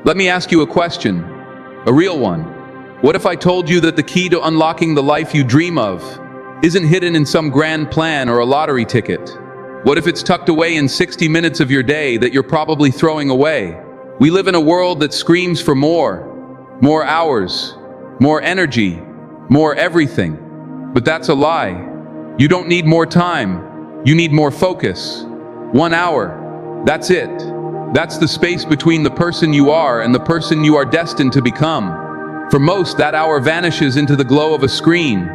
Let me ask you a question, a real one. What if I told you that the key to unlocking the life you dream of isn't hidden in some grand plan or a lottery ticket? What if it's tucked away in 60 minutes of your day that you're probably throwing away? We live in a world that screams for more hours, more energy, more everything. But that's a lie. You don't need more time, you need more focus. 1 hour, that's it. That's the space between the person you are and the person you are destined to become. For most, that hour vanishes into the glow of a screen,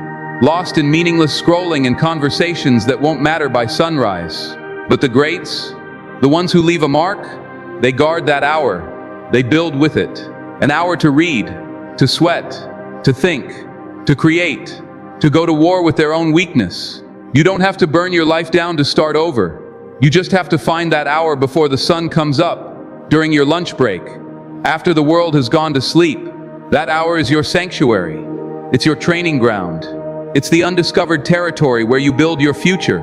lost in meaningless scrolling and conversations that won't matter by sunrise. But the greats, the ones who leave a mark, they guard that hour. They build with it. An hour to read, to sweat, to think, to create, to go to war with their own weakness. You don't have to burn your life down to start over. You just have to find that hour before the sun comes up, during your lunch break, after the world has gone to sleep. That hour is your sanctuary. It's your training ground. It's the undiscovered territory where you build your future.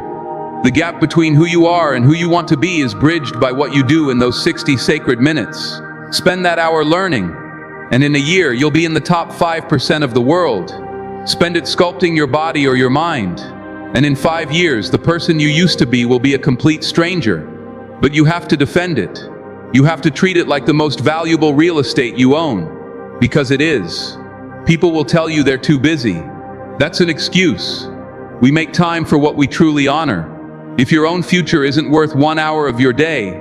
The gap between who you are and who you want to be is bridged by what you do in those 60 sacred minutes. Spend that hour learning, and in a year you'll be in the top 5% of the world. Spend it sculpting your body or your mind, and in 5 years the person you used to be will be a complete stranger. But you have to defend it. You have to treat it like the most valuable real estate you own, because it is. People will tell you they're too busy. That's an excuse. We make time for what we truly honor. If your own future isn't worth 1 hour of your day,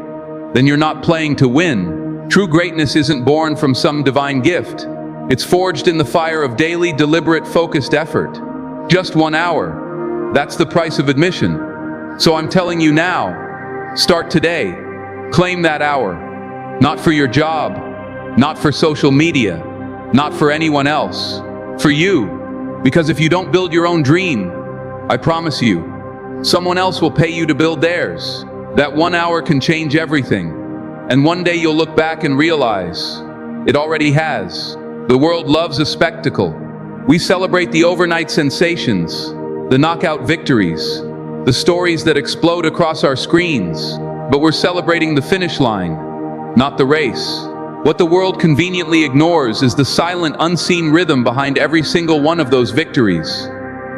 then you're not playing to win. True greatness isn't born from some divine gift. It's forged in the fire of daily, deliberate, focused effort. Just 1 hour. That's the price of admission. So I'm telling you now, start today. Claim that hour. Not for your job, not for social media, not for anyone else. For you. Because if you don't build your own dream, I promise you, someone else will pay you to build theirs. That 1 hour can change everything. And one day you'll look back and realize, it already has. The world loves a spectacle. We celebrate the overnight sensations, the knockout victories, the stories that explode across our screens. But we're celebrating the finish line, not the race. What the world conveniently ignores is the silent, unseen rhythm behind every single one of those victories.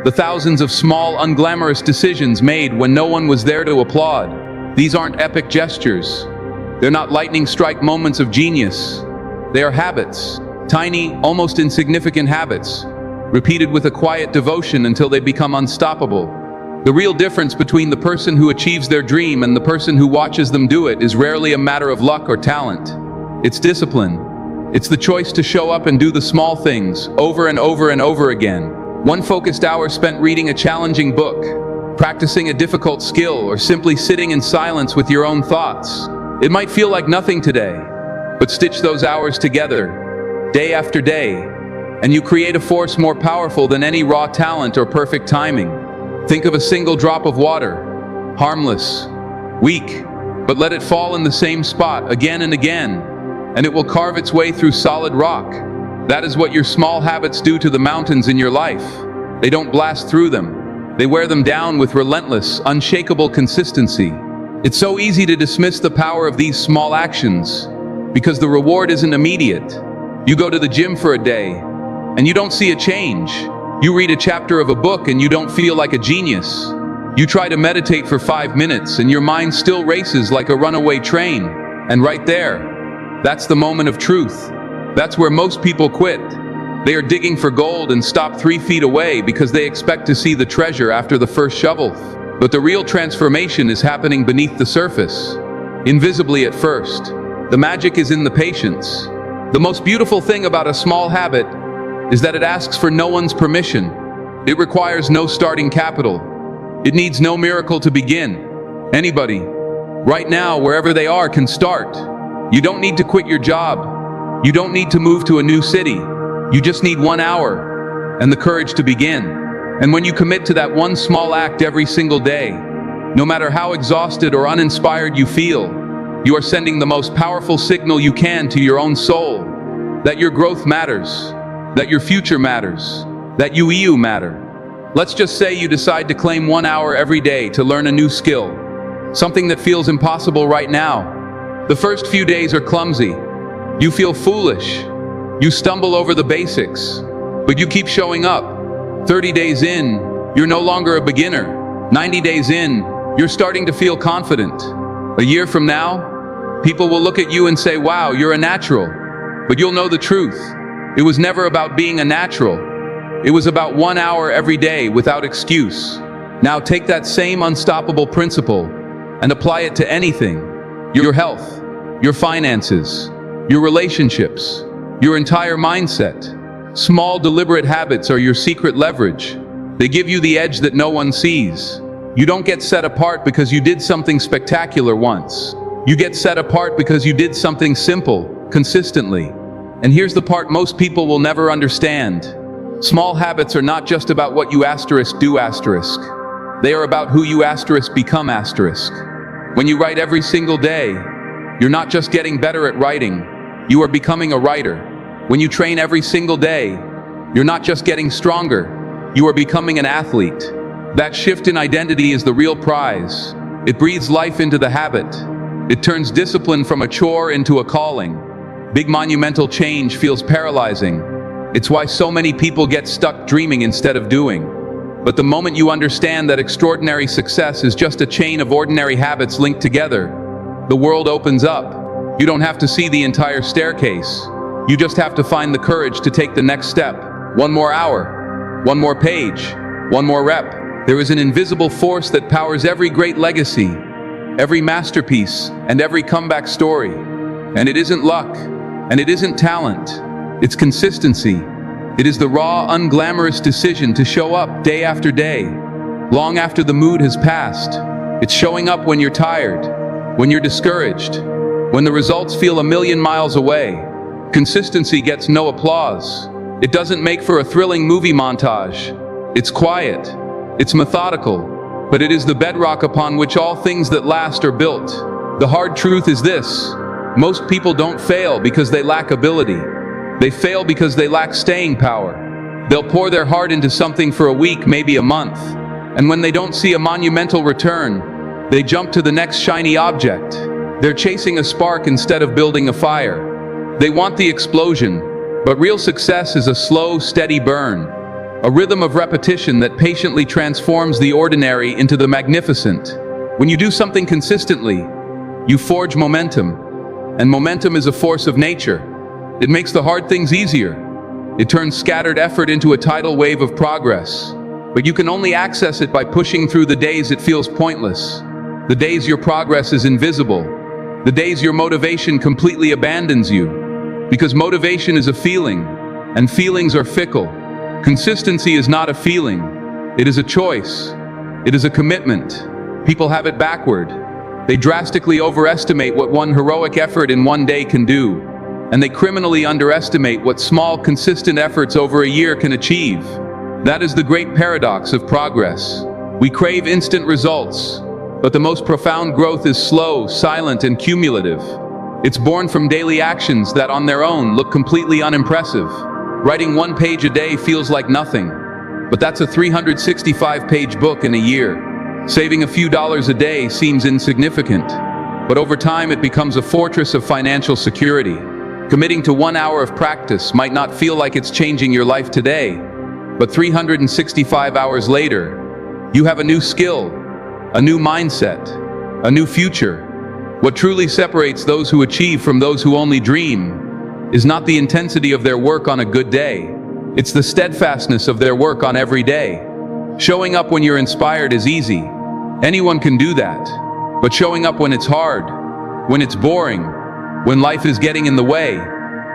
The thousands of small, unglamorous decisions made when no one was there to applaud. These aren't epic gestures. They're not lightning strike moments of genius. They are habits, tiny, almost insignificant habits, repeated with a quiet devotion until they become unstoppable. The real difference between the person who achieves their dream and the person who watches them do it is rarely a matter of luck or talent. It's discipline. It's the choice to show up and do the small things over and over and over again. One focused hour spent reading a challenging book, practicing a difficult skill, or simply sitting in silence with your own thoughts. It might feel like nothing today, but stitch those hours together, day after day, and you create a force more powerful than any raw talent or perfect timing. Think of a single drop of water, harmless, weak, but let it fall in the same spot again and again, and it will carve its way through solid rock. That is what your small habits do to the mountains in your life. They don't blast through them. They wear them down with relentless, unshakable consistency. It's so easy to dismiss the power of these small actions, because the reward isn't immediate. You go to the gym for a day, and you don't see a change. You read a chapter of a book and you don't feel like a genius. You try to meditate for 5 minutes and your mind still races like a runaway train. And right there, that's the moment of truth. That's where most people quit. They are digging for gold and stop 3 feet away because they expect to see the treasure after the first shovel. But the real transformation is happening beneath the surface, invisibly at first. The magic is in the patience. The most beautiful thing about a small habit is that it asks for no one's permission. It requires no starting capital. It needs no miracle to begin. Anybody, right now, wherever they are, can start. You don't need to quit your job. You don't need to move to a new city. You just need 1 hour and the courage to begin. And when you commit to that one small act every single day, no matter how exhausted or uninspired you feel, you are sending the most powerful signal you can to your own soul, that your growth matters, that your future matters, that you matter. Let's just say you decide to claim 1 hour every day to learn a new skill, something that feels impossible right now. The first few days are clumsy. You feel foolish. You stumble over the basics, but you keep showing up. 30 days in, you're no longer a beginner. 90 days in, you're starting to feel confident. A year from now, people will look at you and say, wow, you're a natural. But you'll know the truth. It was never about being a natural. It was about 1 hour every day without excuse. Now take that same unstoppable principle and apply it to anything. Your health, your finances, your relationships, your entire mindset. Small, deliberate habits are your secret leverage. They give you the edge that no one sees. You don't get set apart because you did something spectacular once. You get set apart because you did something simple, consistently. And here's the part most people will never understand. Small habits are not just about what you do. They are about who you become . When you write every single day, you're not just getting better at writing, you are becoming a writer. When you train every single day, you're not just getting stronger, you are becoming an athlete. That shift in identity is the real prize. It breathes life into the habit. It turns discipline from a chore into a calling. Big monumental change feels paralyzing. It's why so many people get stuck dreaming instead of doing. But the moment you understand that extraordinary success is just a chain of ordinary habits linked together, the world opens up. You don't have to see the entire staircase. You just have to find the courage to take the next step. 1 more hour, 1 more page, 1 more rep. There is an invisible force that powers every great legacy, every masterpiece, and every comeback story. And it isn't luck, and it isn't talent. It's consistency. It is the raw, unglamorous decision to show up day after day, long after the mood has passed. It's showing up when you're tired, when you're discouraged, when the results feel a million miles away. Consistency gets no applause. It doesn't make for a thrilling movie montage. It's quiet. It's methodical, but it is the bedrock upon which all things that last are built. The hard truth is this: most people don't fail because they lack ability. They fail because they lack staying power. They'll pour their heart into something for a week, maybe a month, and when they don't see a monumental return, they jump to the next shiny object. They're chasing a spark instead of building a fire. They want the explosion, but real success is a slow, steady burn. A rhythm of repetition that patiently transforms the ordinary into the magnificent. When you do something consistently, you forge momentum. And momentum is a force of nature. It makes the hard things easier. It turns scattered effort into a tidal wave of progress. But you can only access it by pushing through the days it feels pointless. The days your progress is invisible. The days your motivation completely abandons you. Because motivation is a feeling, and feelings are fickle. Consistency is not a feeling, it is a choice. It is a commitment. People have it backward. They drastically overestimate what one heroic effort in 1 day can do, and they criminally underestimate what small, consistent efforts over a year can achieve. That is the great paradox of progress. We crave instant results, but the most profound growth is slow, silent, and cumulative. It's born from daily actions that on their own look completely unimpressive. Writing 1 page a day feels like nothing, but that's a 365-page book in a year. Saving a few dollars a day seems insignificant, but over time it becomes a fortress of financial security. Committing to 1 hour of practice might not feel like it's changing your life today, but 365 hours later, you have a new skill, a new mindset, a new future. What truly separates those who achieve from those who only dream is not the intensity of their work on a good day. It's the steadfastness of their work on every day. Showing up when you're inspired is easy. Anyone can do that. But showing up when it's hard, when it's boring, when life is getting in the way,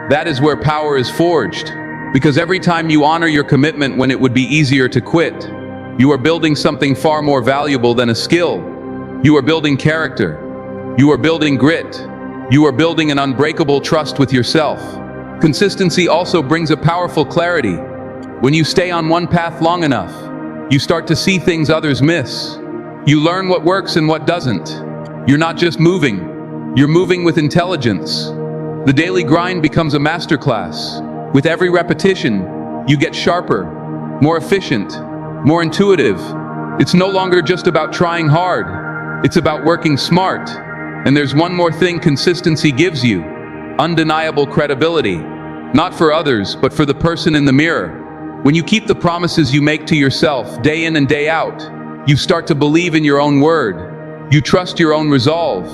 that is where power is forged. Because every time you honor your commitment when it would be easier to quit, you are building something far more valuable than a skill. You are building character. You are building grit. You are building an unbreakable trust with yourself. Consistency also brings a powerful clarity. When you stay on one path long enough, you start to see things others miss. You learn what works and what doesn't. You're not just moving, you're moving with intelligence. The daily grind becomes a masterclass. With every repetition, you get sharper, more efficient, more intuitive. It's no longer just about trying hard. It's about working smart. And there's one more thing consistency gives you: undeniable credibility, not for others, but for the person in the mirror. When you keep the promises you make to yourself day in and day out, you start to believe in your own word. You trust your own resolve.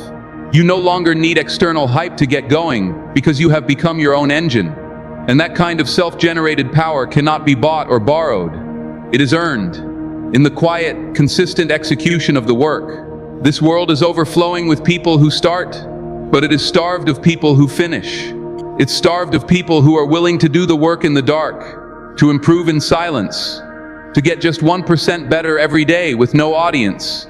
You no longer need external hype to get going because you have become your own engine. And that kind of self-generated power cannot be bought or borrowed. It is earned in the quiet, consistent execution of the work. This world is overflowing with people who start, but it is starved of people who finish. It's starved of people who are willing to do the work in the dark, to improve in silence, to get just 1% better every day with no audience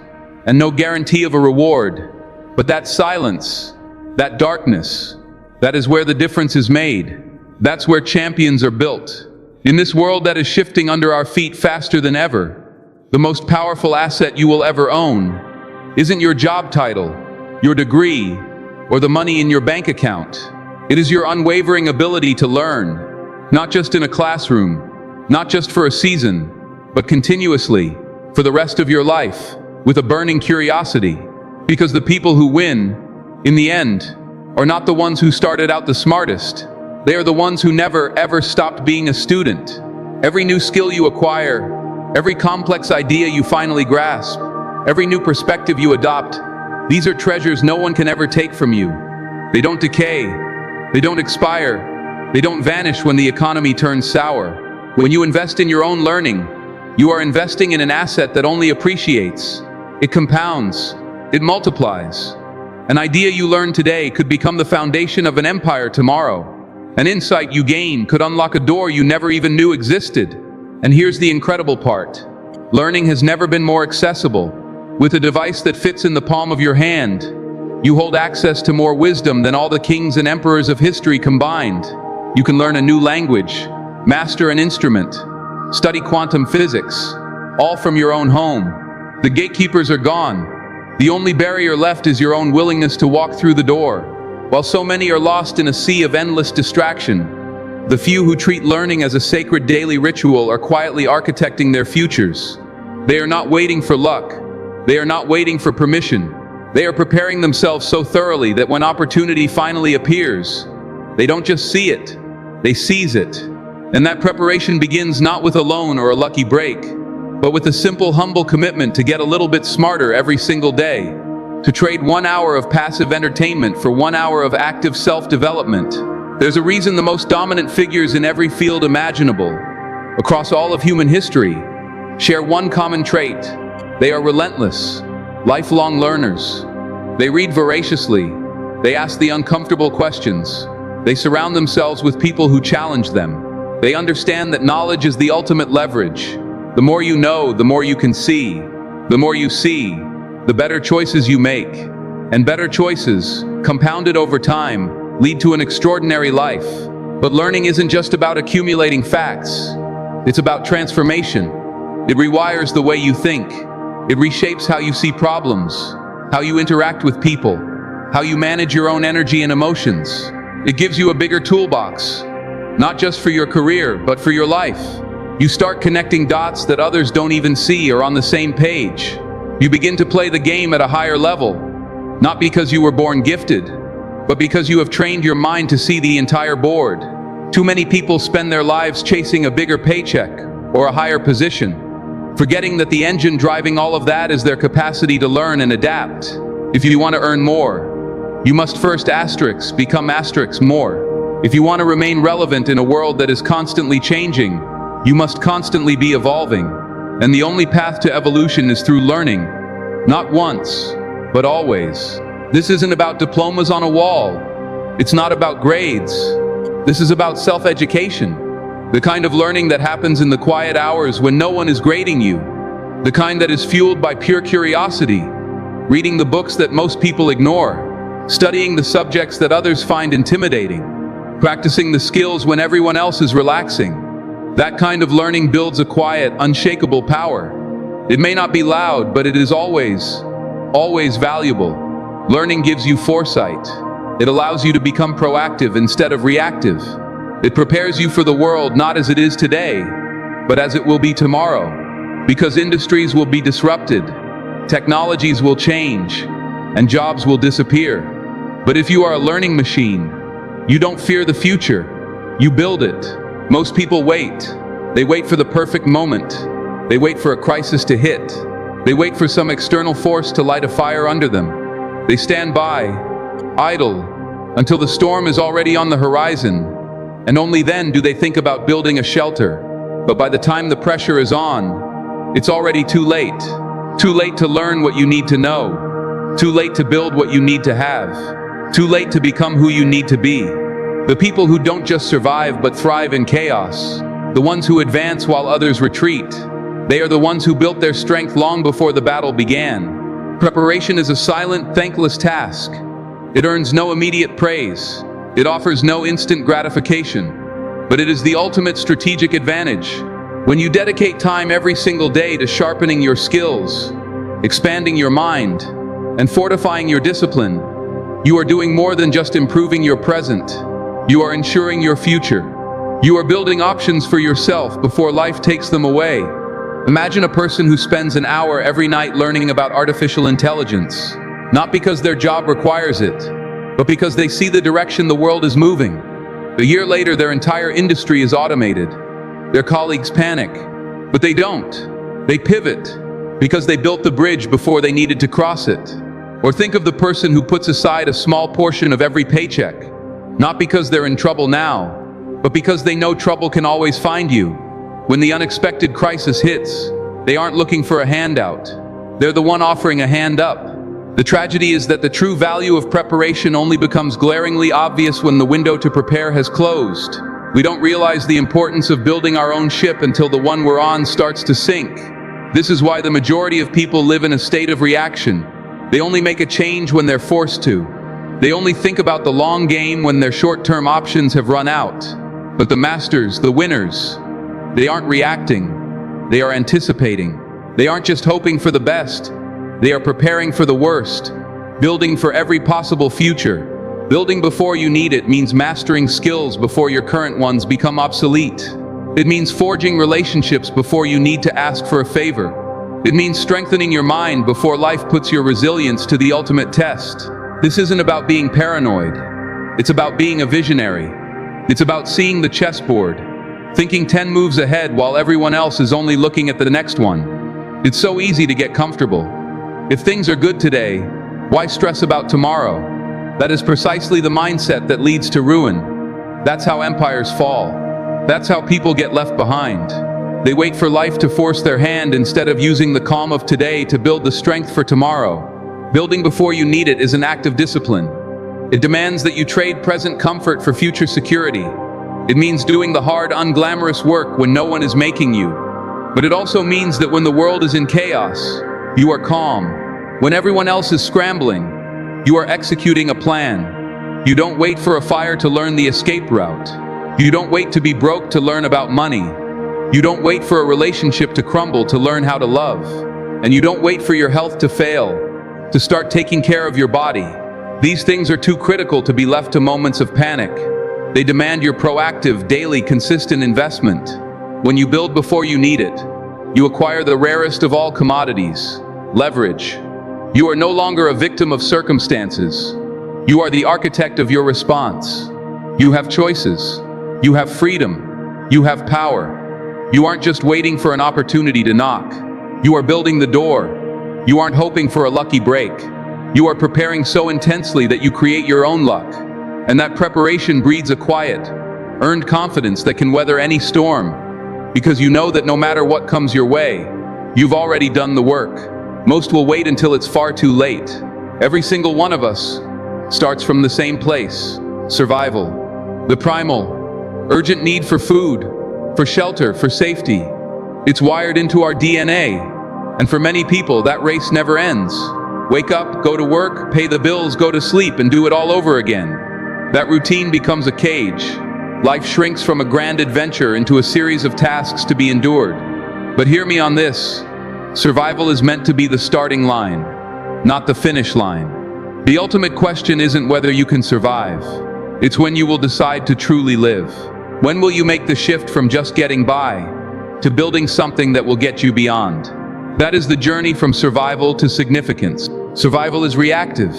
and no guarantee of a reward. But that silence, that darkness, that is where the difference is made. That's where champions are built. In this world that is shifting under our feet faster than ever, the most powerful asset you will ever own isn't your job title, your degree, or the money in your bank account. It is your unwavering ability to learn, not just in a classroom, not just for a season, but continuously, for the rest of your life, with a burning curiosity. Because the people who win, in the end, are not the ones who started out the smartest. They are the ones who never, ever stopped being a student. Every new skill you acquire, every complex idea you finally grasp, every new perspective you adopt, these are treasures no one can ever take from you. They don't decay, they don't expire, they don't vanish when the economy turns sour. When you invest in your own learning, you are investing in an asset that only appreciates. It compounds, it multiplies. An idea you learn today could become the foundation of an empire tomorrow. An insight you gain could unlock a door you never even knew existed. And here's the incredible part. Learning has never been more accessible. With a device that fits in the palm of your hand, you hold access to more wisdom than all the kings and emperors of history combined. You can learn a new language, master an instrument, study quantum physics, all from your own home. The gatekeepers are gone. The only barrier left is your own willingness to walk through the door. While so many are lost in a sea of endless distraction, the few who treat learning as a sacred daily ritual are quietly architecting their futures. They are not waiting for luck. They are not waiting for permission. They are preparing themselves so thoroughly that when opportunity finally appears, they don't just see it, they seize it. And that preparation begins not with a loan or a lucky break, but with a simple, humble commitment to get a little bit smarter every single day, to trade 1 hour of passive entertainment for 1 hour of active self-development. There's a reason the most dominant figures in every field imaginable, across all of human history, share one common trait. They are relentless, lifelong learners. They read voraciously. They ask the uncomfortable questions. They surround themselves with people who challenge them. They understand that knowledge is the ultimate leverage. The more you know, the more you can see. The more you see, the better choices you make. And better choices, compounded over time, lead to an extraordinary life. But learning isn't just about accumulating facts. It's about transformation. It rewires the way you think. It reshapes how you see problems, how you interact with people, how you manage your own energy and emotions. It gives you a bigger toolbox, not just for your career, but for your life. You start connecting dots that others don't even see or on the same page. You begin to play the game at a higher level, not because you were born gifted, but because you have trained your mind to see the entire board. Too many people spend their lives chasing a bigger paycheck or a higher position, forgetting that the engine driving all of that is their capacity to learn and adapt. If you want to earn more, you must first become more. If you want to remain relevant in a world that is constantly changing, you must constantly be evolving. And the only path to evolution is through learning, not once, but always. This isn't about diplomas on a wall. It's not about grades. This is about self-education. The kind of learning that happens in the quiet hours when no one is grading you. The kind that is fueled by pure curiosity. Reading the books that most people ignore. Studying the subjects that others find intimidating. Practicing the skills when everyone else is relaxing. That kind of learning builds a quiet, unshakable power. It may not be loud, but it is always valuable. Learning gives you foresight. It allows you to become proactive instead of reactive. It prepares you for the world not as it is today, but as it will be tomorrow. Because industries will be disrupted, technologies will change, and jobs will disappear. But if you are a learning machine, You don't fear the future. You build it. Most people wait. They wait for the perfect moment. They wait for a crisis to hit. They wait for some external force to light a fire under them. They stand by, idle, until the storm is already on the horizon, and only then do they think about building a shelter. But by the time the pressure is on, it's already too late. Too late to learn what you need to know. Too late to build what you need to have. Too late to become who you need to be. The people who don't just survive but thrive in chaos, the ones who advance while others retreat, they are the ones who built their strength long before the battle began. Preparation is a silent, thankless task. It earns no immediate praise. It offers no instant gratification. But it is the ultimate strategic advantage. When you dedicate time every single day to sharpening your skills, expanding your mind, and fortifying your discipline, you are doing more than just improving your present. You are ensuring your future. You are building options for yourself before life takes them away. Imagine a person who spends an hour every night learning about artificial intelligence, not because their job requires it, but because they see the direction the world is moving. A year later, their entire industry is automated. Their colleagues panic, but they don't. They pivot, because they built the bridge before they needed to cross it. Or think of the person who puts aside a small portion of every paycheck, not because they're in trouble now, but because they know trouble can always find you. When the unexpected crisis hits, they aren't looking for a handout. They're the one offering a hand up. The tragedy is that the true value of preparation only becomes glaringly obvious when the window to prepare has closed. We don't realize the importance of building our own ship until the one we're on starts to sink. This is why the majority of people live in a state of reaction. They only make a change when they're forced to. They only think about the long game when their short-term options have run out. But the masters, the winners, they aren't reacting. They are anticipating. They aren't just hoping for the best. They are preparing for the worst, building for every possible future. Building before you need it means mastering skills before your current ones become obsolete. It means forging relationships before you need to ask for a favor. It means strengthening your mind before life puts your resilience to the ultimate test. This isn't about being paranoid. It's about being a visionary. It's about seeing the chessboard, thinking 10 moves ahead while everyone else is only looking at the next one. It's so easy to get comfortable. If things are good today, why stress about tomorrow? That is precisely the mindset that leads to ruin. That's how empires fall. That's how people get left behind. They wait for life to force their hand instead of using the calm of today to build the strength for tomorrow. Building before you need it is an act of discipline. It demands that you trade present comfort for future security. It means doing the hard, unglamorous work when no one is making you. But it also means that when the world is in chaos, you are calm. When everyone else is scrambling, you are executing a plan. You don't wait for a fire to learn the escape route. You don't wait to be broke to learn about money. You don't wait for a relationship to crumble to learn how to love. And you don't wait for your health to fail to start taking care of your body. These things are too critical to be left to moments of panic. They demand your proactive, daily, consistent investment. When you build before you need it, you acquire the rarest of all commodities, leverage. You are no longer a victim of circumstances. You are the architect of your response. You have choices. You have freedom. You have power. You aren't just waiting for an opportunity to knock. You are building the door. You aren't hoping for a lucky break. You are preparing so intensely that you create your own luck. And that preparation breeds a quiet, earned confidence that can weather any storm. Because you know that no matter what comes your way, you've already done the work. Most will wait until it's far too late. Every single one of us starts from the same place: survival. The primal, urgent need for food, for shelter, for safety. It's wired into our DNA. And for many people, that race never ends. Wake up, go to work, pay the bills, go to sleep, and do it all over again. That routine becomes a cage. Life shrinks from a grand adventure into a series of tasks to be endured. But hear me on this. Survival is meant to be the starting line, not the finish line. The ultimate question isn't whether you can survive. It's when you will decide to truly live. When will you make the shift from just getting by to building something that will get you beyond? That is the journey from survival to significance. Survival is reactive.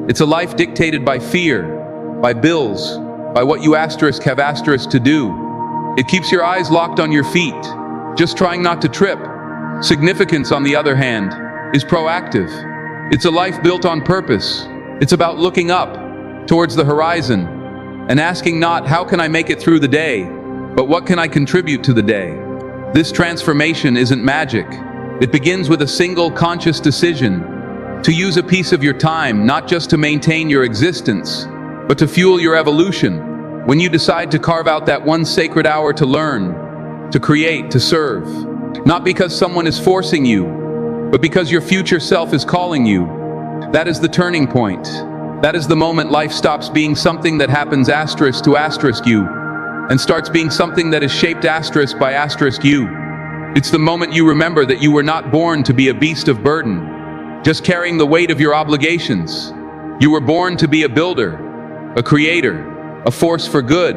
It's a life dictated by fear, by bills, by what you asterisk have asterisk to do. It keeps your eyes locked on your feet, just trying not to trip. Significance, on the other hand, is proactive. It's a life built on purpose. It's about looking up, towards the horizon, and asking not, how can I make it through the day, but what can I contribute to the day? This transformation isn't magic. It begins with a single conscious decision to use a piece of your time not just to maintain your existence, but to fuel your evolution. When you decide to carve out that one sacred hour to learn, to create, to serve, not because someone is forcing you, but because your future self is calling you, that is the turning point. That is the moment life stops being something that happens asterisk to asterisk you, and starts being something that is shaped asterisk by asterisk you. It's the moment you remember that you were not born to be a beast of burden, just carrying the weight of your obligations. You were born to be a builder, a creator, a force for good,